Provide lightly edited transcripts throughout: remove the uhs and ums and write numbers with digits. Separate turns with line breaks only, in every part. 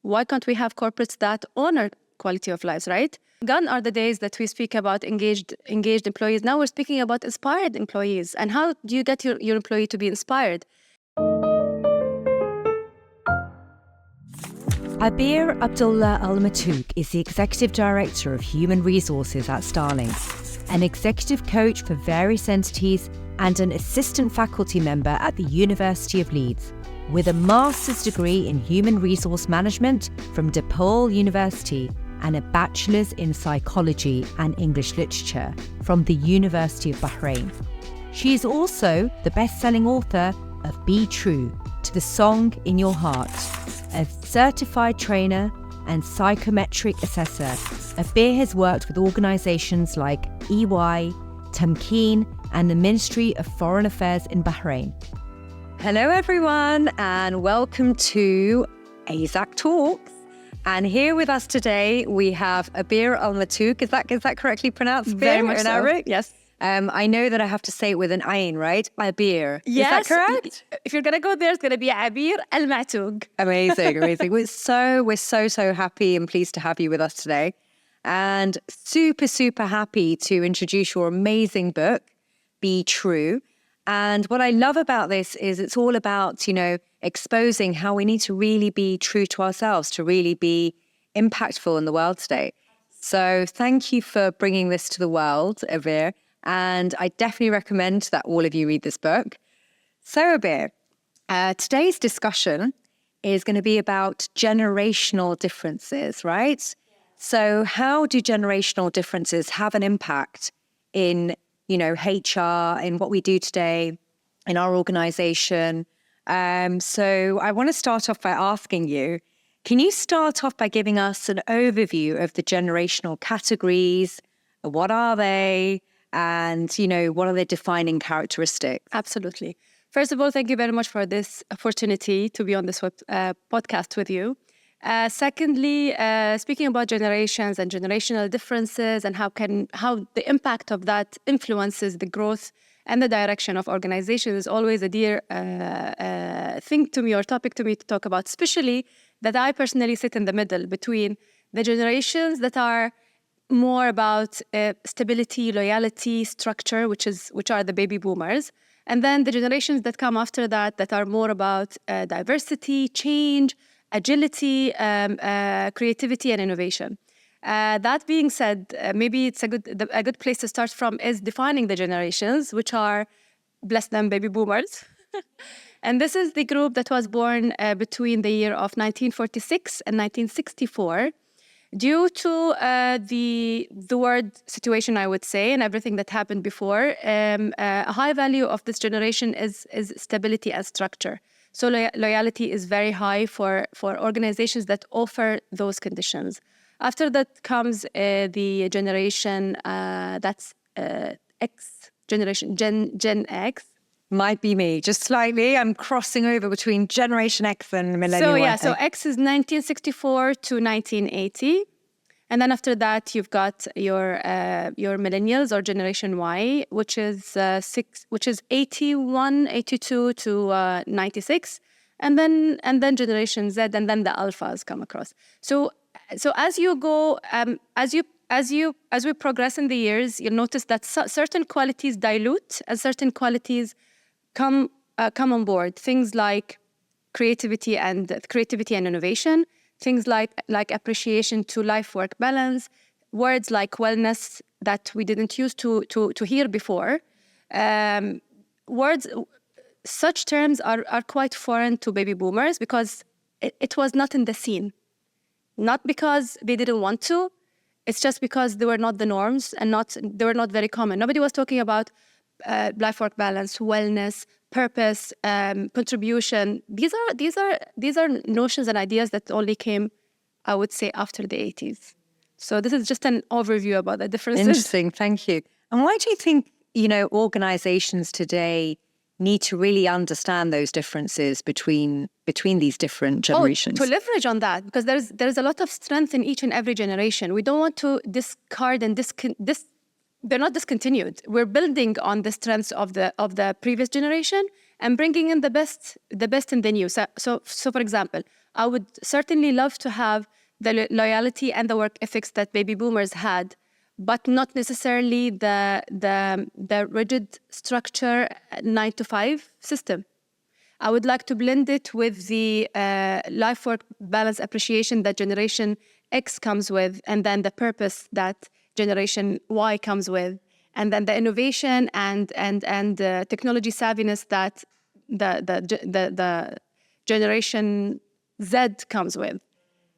Why can't we have corporates that honor quality of lives, right? Gone are the days that we speak about engaged employees. Now we're speaking about inspired employees. And how do you get your employee to be inspired?
Abir Abdullah Al-Matouk is the Executive Director of Human Resources at Starling, an executive coach for various entities and an assistant faculty member at the University of Leeds, with a master's degree in Human Resource Management from DePaul University and a bachelor's in Psychology and English Literature from the University of Bahrain. She is also the best-selling author of Be True to the Song in Your Heart, a certified trainer and psychometric assessor. Abir has worked with organisations like EY, Tamkeen, and the Ministry of Foreign Affairs in Bahrain. Hello, everyone, and welcome to AZAQ Talks. And here with us today, we have Abir Al-Matouk. Is that correctly pronounced?
Very much so.
Arabic?
Yes.
I know that I have to say it with an ayn, right? Abir.
Yes.
Is that correct?
If you're going to go there, it's going to be Abir Al-Matouk.
Amazing. We're so happy and pleased to have you with us today. And super happy to introduce your amazing book, Be True. And what I love about this is it's all about, exposing how we need to really be true to ourselves, to really be impactful in the world today. So thank you for bringing this to the world, Abir. And I definitely recommend that all of you read this book. So Abir, today's discussion is going to be about generational differences, right? So how do generational differences have an impact in, HR, in what we do today, in our organization? So I want to start off by asking you, can you start off by giving us an overview of the generational categories? What are they? And, what are their defining characteristics?
Absolutely. First of all, thank you very much for this opportunity to be on this podcast with you. Secondly, speaking about generations and generational differences and how the impact of that influences the growth and the direction of organizations is always a dear thing to me or topic to me to talk about, especially that I personally sit in the middle between the generations that are more about stability, loyalty, structure, which are the baby boomers, and then the generations that come after that are more about diversity, change, agility, creativity, and innovation. That being said, maybe it's a good place to start from is defining the generations, which are, bless them, baby boomers. And this is the group that was born between the year of 1946 and 1964. Due to the world situation, I would say, and everything that happened before, a high value of this generation is stability and structure. So loyalty is very high for organizations that offer those conditions. After that comes the generation that's X generation, Gen X.
Might be me, just slightly. I'm crossing over between Generation X and Millennial.
So X is 1964 to 1980. And then after that, you've got your millennials or Generation Y, which is 81, 82 to 96. And then Generation Z, and then the alphas come across. So as you go, as we progress in the years, you'll notice that certain qualities dilute and certain qualities come on board. Things like creativity and innovation, things like appreciation to life-work balance, words like wellness that we didn't used to hear before. Such terms are quite foreign to baby boomers because it was not in the scene. Not because they didn't want to, it's just because they were not the norms and they were not very common. Nobody was talking about life-work balance, wellness, purpose, contribution. These are notions and ideas that only came, I would say, after the 80s. So this is just an overview about the differences.
Interesting, thank you. And why do you think, organizations today need to really understand those differences between these different generations?
To leverage on that, because there's a lot of strength in each and every generation. We don't want to discard and they're not discontinued. We're building on the strengths of the previous generation and bringing in the best in the new. So for example, I would certainly love to have the loyalty and the work ethics that baby boomers had, but not necessarily the rigid structure 9 to 5 system. I would like to blend it with the life-work balance appreciation that Generation X comes with, and then the purpose that Generation Y comes with, and then the innovation and technology savviness that the Generation Z comes with.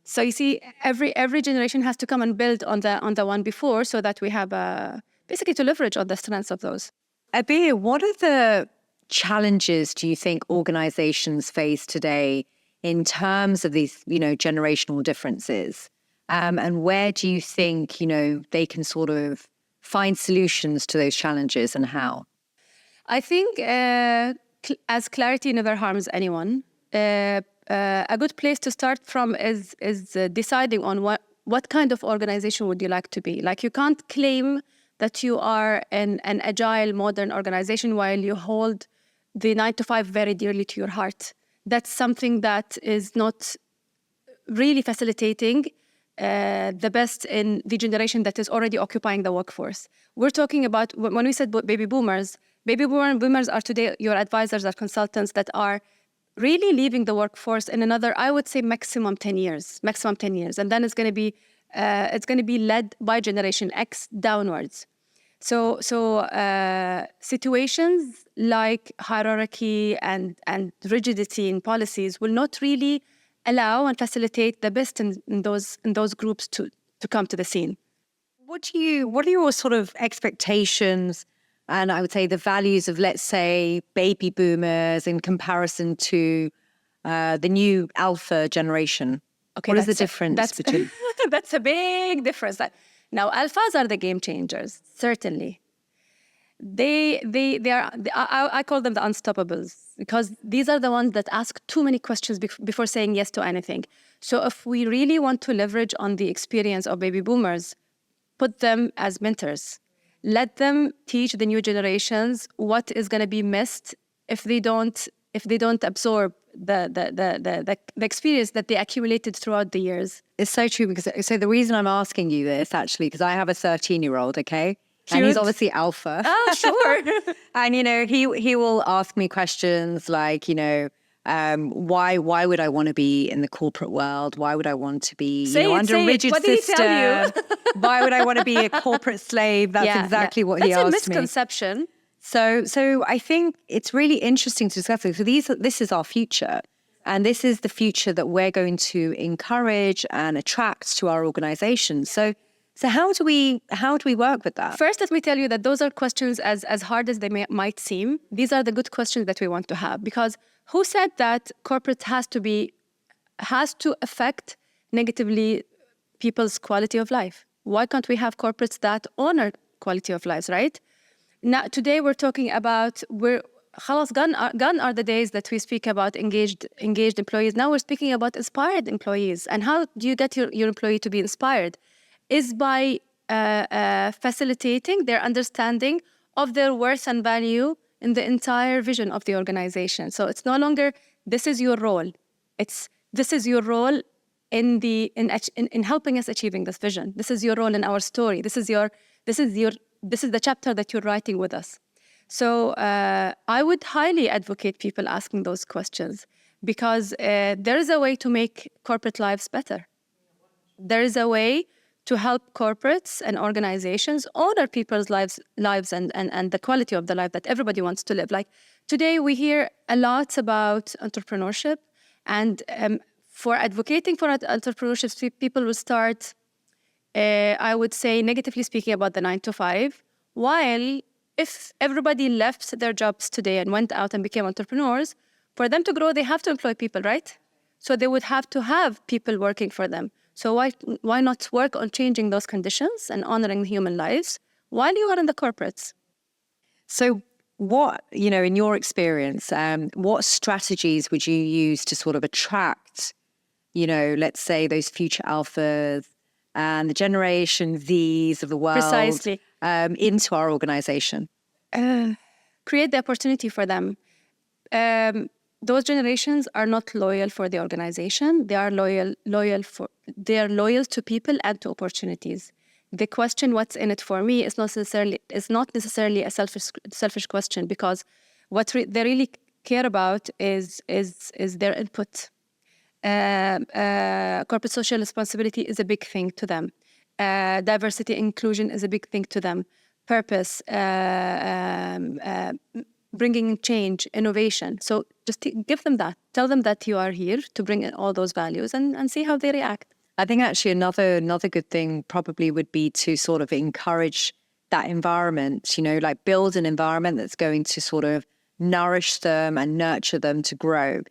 So you see, every generation has to come and build on the one before, so that we have basically to leverage on the strengths of those.
Abir, what are the challenges do you think organizations face today in terms of these, generational differences? And where do you think, they can sort of find solutions to those challenges, and how?
I think as clarity never harms anyone, a good place to start from is deciding on what kind of organization would you like to be. Like, you can't claim that you are an agile, modern organization while you hold the 9 to 5 very dearly to your heart. That's something that is not really facilitating the best in the generation that is already occupying the workforce. We're talking about, when we said baby boomers are today your advisors or consultants that are really leaving the workforce in another, I would say, maximum 10 years. And then it's going to be led by Generation X downwards. So situations like hierarchy and rigidity in policies will not really allow and facilitate the best in those groups to come to the scene.
What are your sort of expectations, and I would say the values of, let's say, baby boomers in comparison to the new alpha generation? Okay, what is the difference between?
That's a big difference. Now, alphas are the game changers, certainly. They are. I call them the unstoppables, because these are the ones that ask too many questions before saying yes to anything. So if we really want to leverage on the experience of baby boomers, put them as mentors. Let them teach the new generations what is going to be missed if they don't absorb the experience that they accumulated throughout the years.
It's so true, because the reason I'm asking you this, actually, because I have a 13-year-old, okay?
Cute.
And he's obviously alpha.
Oh, sure.
And, he will ask me questions like, why would I want to be in the corporate world? Why would I want to be under a rigid
what
system?
Did he tell you?
Why would I want to be a corporate slave? That's exactly what he asked me.
That's a misconception.
So I think it's really interesting to discuss it. So this is our future. And this is the future that we're going to encourage and attract to our organization. So how do we work with that?
First, let me tell you that those are questions, as hard as they might seem. These are the good questions that we want to have, because who said that corporate has to affect negatively people's quality of life? Why can't we have corporates that honor quality of lives, right? Now, today we're talking about gone are the days that we speak about engaged employees. Now we're speaking about inspired employees. And how do you get your employee to be inspired? Is by facilitating their understanding of their worth and value in the entire vision of the organization. So it's no longer, this is your role. This is your role in helping us achieving this vision. This is your role in our story. This is the chapter that you're writing with us. So I would highly advocate people asking those questions, because there is a way to make corporate lives better. There is a way to help corporates and organizations honor people's lives and the quality of the life that everybody wants to live. Like today, we hear a lot about entrepreneurship, and for advocating for entrepreneurship, people will start, I would say, negatively speaking about the 9 to 5, while if everybody left their jobs today and went out and became entrepreneurs, for them to grow, they have to employ people, right? So they would have to have people working for them. So why not work on changing those conditions and honoring human lives while you are in the corporates?
So what, in your experience, what strategies would you use to sort of attract, let's say those future alphas and the Generation Zs of the world
Precisely.
Into our organization?
Create the opportunity for them. those generations are not loyal for the organization. They are loyal to people and to opportunities. The question, what's in it for me, is not necessarily a selfish question, because what they really care about is their input. Corporate social responsibility is a big thing to them. Diversity inclusion is a big thing to them. Purpose, bringing change, innovation. So just give them that. Tell them that you are here to bring in all those values, and see how they react.
I think actually another good thing probably would be to sort of encourage that environment, like build an environment that's going to sort of nourish them and nurture them to grow.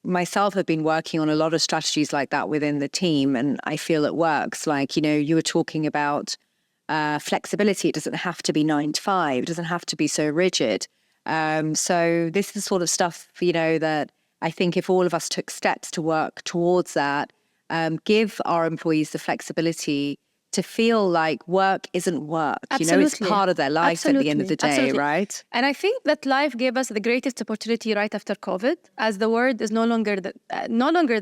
Myself have been working on a lot of strategies like that within the team, and I feel it works. Like, you were talking about flexibility. It doesn't have to be 9 to 5. It doesn't have to be so rigid. So this is the sort of stuff, that I think if all of us took steps to work towards that, give our employees the flexibility to feel like work isn't work.
Absolutely.
It's part of their life at the end of the day,
Absolutely.
right?
And I think that life gave us the greatest opportunity right after COVID, as the world is no longer the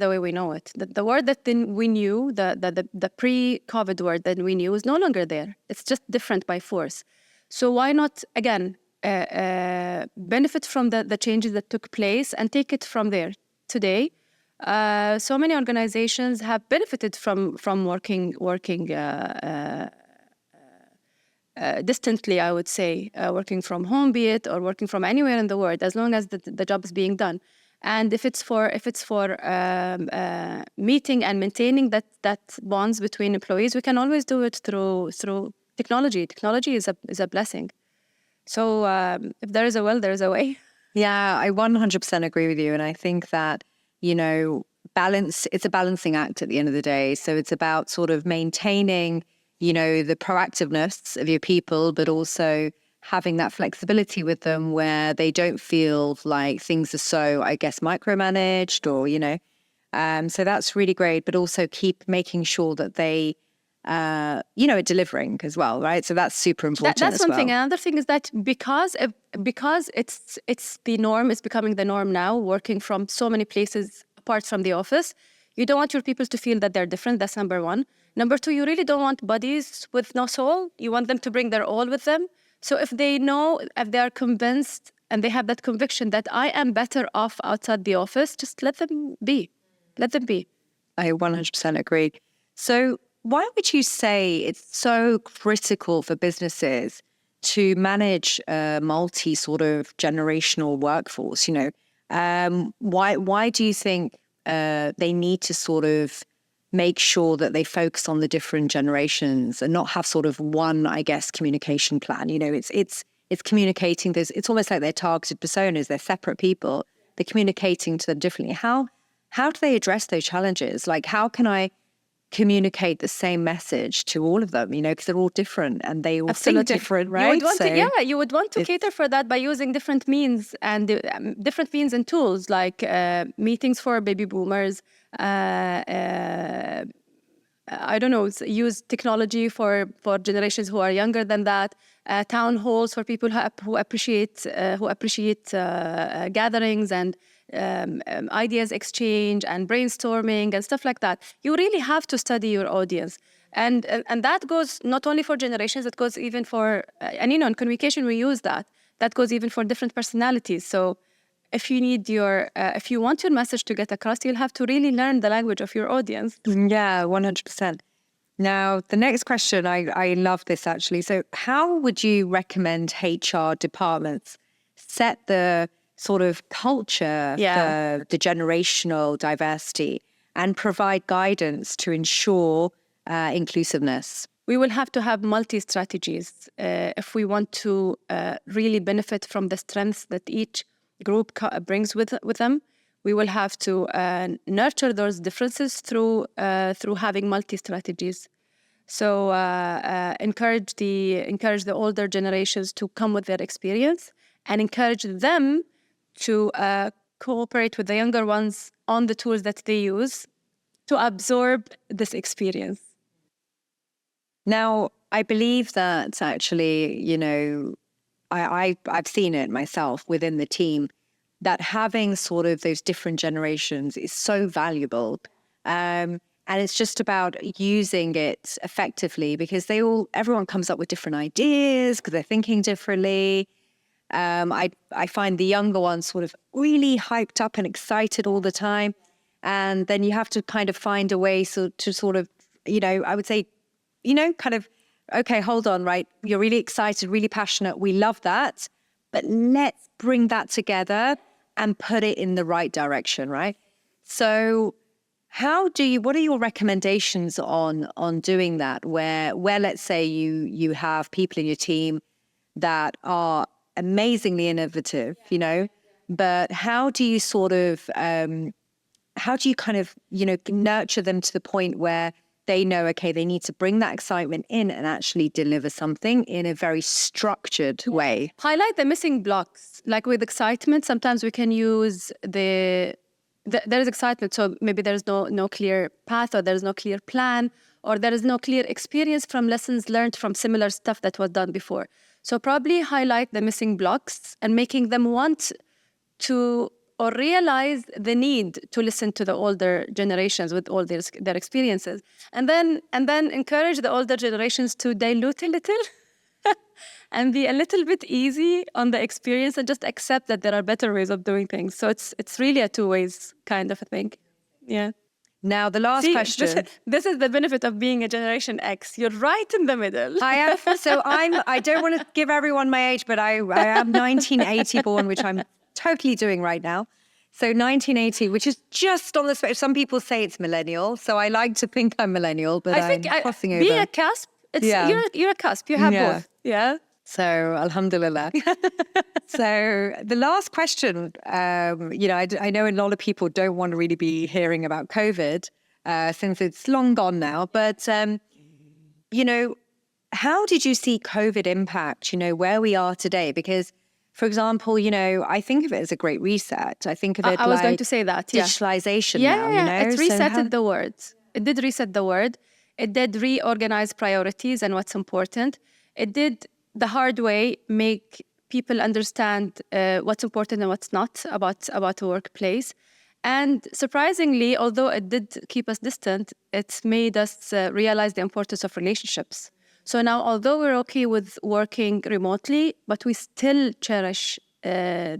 way we know it. The word that we knew, the pre-COVID word that we knew, is no longer there. It's just different by force. So why not, again, benefit from the changes that took place and take it from there. Today, so many organizations have benefited from working distantly, I would say, working from home, be it, or working from anywhere in the world, as long as the job is being done. And if it's for meeting and maintaining that bonds between employees, we can always do it through technology. Technology is a blessing. So if there is a will, there is a way.
Yeah, I 100% agree with you. And I think that, balance, it's a balancing act at the end of the day. So it's about sort of maintaining, the proactiveness of your people, but also having that flexibility with them where they don't feel like things are so, I guess, micromanaged or, so that's really great, but also keep making sure that they, are delivering as well, right? So that's super important.
That's one thing. Another thing is that because it's the norm, it's becoming the norm now, working from so many places apart from the office, you don't want your people to feel that they're different. That's number one. Number two, you really don't want buddies with no soul. You want them to bring their all with them. So if they are convinced and they have that conviction that I am better off outside the office, just let them be. Let them be.
I 100% agree. So why would you say it's so critical for businesses to manage a multi sort of generational workforce? Why do you think they need to sort of make sure that they focus on the different generations and not have sort of one, I guess, communication plan? It's communicating. It's almost like they're targeted personas. They're separate people. They're communicating to them differently. How do they address those challenges? Like, how can I communicate the same message to all of them, because they're all different and they all think different, right?
You would want to cater for that by using different means and tools, like meetings for baby boomers. I don't know, use technology for generations who are younger than that. Town halls for people who appreciate gatherings and ideas exchange and brainstorming and stuff like that. You really have to study your audience, and that goes not only for generations. It goes even for in communication we use that. That goes even for different personalities. So if you want your message to get across, you'll have to really learn the language of your audience.
Yeah, 100%. Now, the next question, I love this actually. So how would you recommend HR departments set the sort of culture for the generational diversity and provide guidance to ensure inclusiveness?
We will have to have multi-strategies if we want to really benefit from the strengths that each group brings with them. We will have to nurture those differences through having multi-strategies. So encourage the older generations to come with their experience and encourage them to cooperate with the younger ones on the tools that they use to absorb this experience.
Now, I believe that actually, I've seen it myself within the team. that having sort of those different generations is so valuable. And it's just about using it effectively because everyone comes up with different ideas because they're thinking differently. I find the younger ones sort of really hyped up and excited all the time. And then you have to kind of find a way to sort of, I would say, kind of, okay, hold on, right? You're really excited, really passionate. We love that. But let's bring that together and put it in the right direction, right? So what are your recommendations on doing that? Where let's say you have people in your team that are amazingly innovative, but how do you sort of, how do you kind of, nurture them to the point where they know, okay, they need to bring that excitement in and actually deliver something in a very structured way?
Highlight the missing blocks. Like with excitement, sometimes we can use there is excitement, so maybe there's no clear path, or there's no clear plan, or there is no clear experience from lessons learned from similar stuff that was done before. So probably highlight the missing blocks and making them want to or realize the need to listen to the older generations with all their experiences. And then encourage the older generations to dilute a little and be a little bit easy on the experience and just accept that there are better ways of doing things. So it's really a two ways kind of a thing. Yeah.
Now, the last question.
This is the benefit of being a Generation X. You're right in the middle.
I am. So I don't want to give everyone my age, but I am 1980 born, which I'm totally doing right now. So 1980, which is just on the spectrum. Some people say it's millennial. So I like to think I'm millennial, but I'm crossing over.
Being a cusp, you're a cusp. You have both. Yeah.
So alhamdulillah. So the last question, I know a lot of people don't want to really be hearing about COVID since it's long gone now. But, how did you see COVID impact, where we are today? Because, for example, I think of it as a great reset. I think of it
I was going to say that,
digitalization now,
It resetted the world. It did reset the world. It did reorganize priorities and what's important. It did the hard way make people understand what's important and what's not about the workplace. And surprisingly, although it did keep us distant, it made us realize the importance of relationships. So now, although we're okay with working remotely, but we still cherish the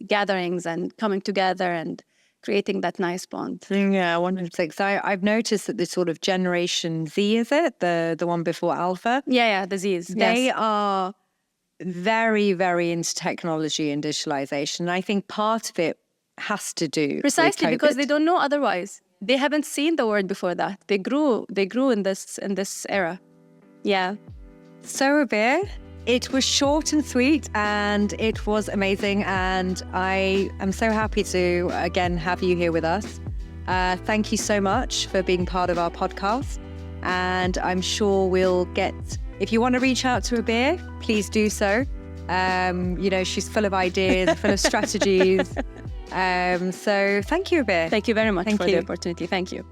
gatherings and coming together and creating that nice bond.
Yeah, 100%. So I've noticed that the sort of Generation Z, is it? The one before Alpha?
Yeah, the Zs.
They are very, very into technology and digitalization. And I think part of it has to do
precisely
with COVID.
Because they don't know otherwise. They haven't seen the world before that. They grew in this era. Yeah.
So Abir, it was short and sweet and it was amazing. And I am so happy to, again, have you here with us. Thank you so much for being part of our podcast. And I'm sure we'll if you want to reach out to Abir, please do so. She's full of ideas, full of strategies. So thank you, Abir.
Thank you very much for the opportunity. Thank you.